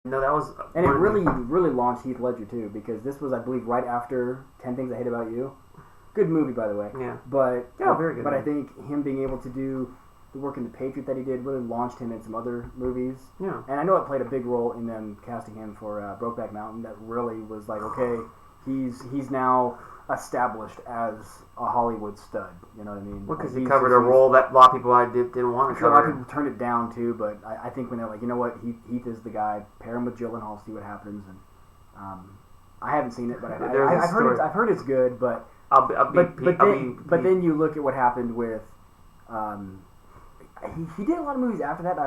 No, that was... And it really launched Heath Ledger, too, because this was, I believe, right after 10 Things I Hate About You. Good movie, by the way. Yeah. But, very good. But I think him being able to do the work in The Patriot that he did really launched him in some other movies. Yeah. And I know it played a big role in them casting him for Brokeback Mountain. That really was like, okay, he's now established as a Hollywood stud. You know what I mean? Well, because like he covered a role that a lot of people didn't want to cover. A lot of people turned it down too, but I think when they're like, you know what, Heath is the guy. Pair him with Gyllenhaal, see what happens. And I haven't seen it, but I've heard it's good. But then you look at what happened with. He did a lot of movies after that.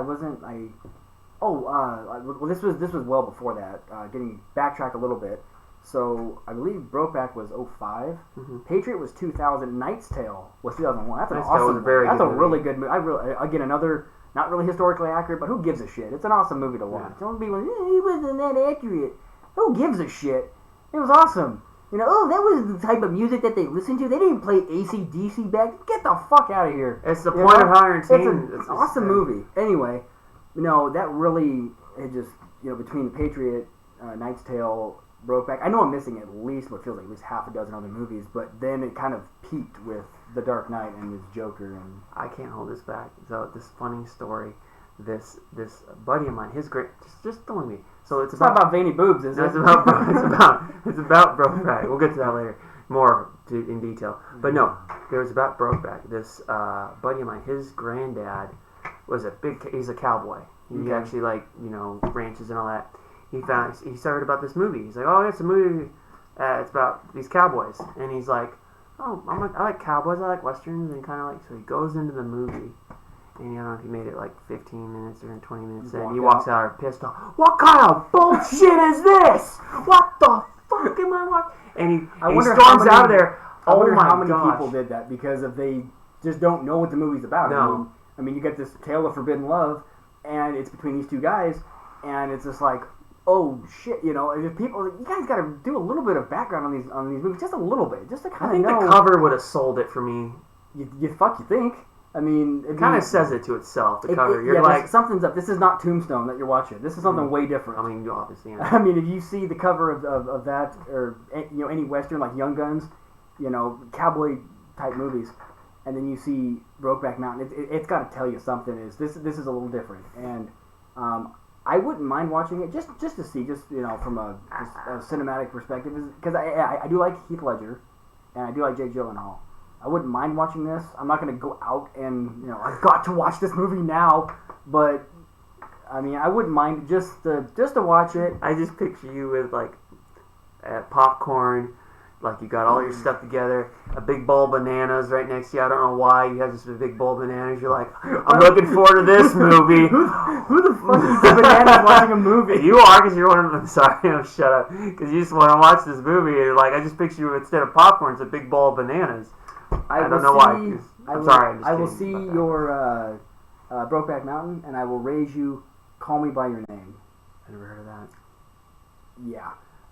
Well, this was well before that. Getting backtracked a little bit. So I believe Brokeback was 2005. Mm-hmm. Patriot was 2000. Knight's Tale was 2001. That's an awesome movie. That's a really good movie. Again, another not really historically accurate, but who gives a shit? It's an awesome movie to watch. Don't be like, he wasn't that accurate. Who gives a shit? It was awesome. You know, that was the type of music that they listened to. They didn't play AC/DC back. Get the fuck out of here. It's the point of hiring team. It's an awesome movie. Anyway, that really, between The Patriot, Knight's Tale, Brokeback. I know I'm missing at least what feels like at least half a dozen other movies, but then it kind of peaked with The Dark Knight and his Joker. And I can't hold this back. So this funny story, this buddy of mine, his great, just don't me. So it's not about veiny boobs, is it? It's about Brokeback. We'll get to that later, more in detail. But no, it was about Brokeback. This buddy of mine, his granddad was he's a cowboy. He actually ranches and all that. He heard about this movie. He's like, oh, it's a movie. It's about these cowboys, and he's like, oh, I like cowboys. I like westerns, and kind of like. So he goes into the movie, and I don't know if he made it like 15 minutes or 20 minutes in. He walks out pissed off. What kind of bullshit is this? What the fuck am I watching? And he storms out of there. I wonder how many people did that because if they just don't know what the movie's about. No. I mean, you get this tale of forbidden love, and it's between these two guys, and it's just like. Oh shit! If people, you guys got to do a little bit of background on these movies, just a little bit, just to kind of know. I think the cover would have sold it for me. You think? I mean, it kind of says it to itself. The cover, you're like something's up. This is not Tombstone that you're watching. This is something way different. I mean, you obviously. Yeah. I mean, if you see the cover of that, or any western like Young Guns, cowboy type movies, and then you see Brokeback Mountain, it's got to tell you something. This is a little different, and I wouldn't mind watching it just to see, from a cinematic perspective, because I do like Heath Ledger, and I do like Jake Gyllenhaal. I wouldn't mind watching this. I'm not going to go out and I've got to watch this movie now, but I mean I wouldn't mind just to watch it. I just picture you with like popcorn. Like you got all your stuff together, a big bowl of bananas right next to you. I don't know why you have just a big bowl of bananas. You're like, I'm looking forward to this movie. Who the fuck eats bananas watching a movie? You are, because you're one of them. Sorry, shut up. Because you just want to watch this movie. And you're like, I just picture you instead of popcorn, it's a big bowl of bananas. I don't know why. I'm sorry. I will see your Brokeback Mountain, and I will raise you. Call Me by Your Name. I never heard of that. Yeah.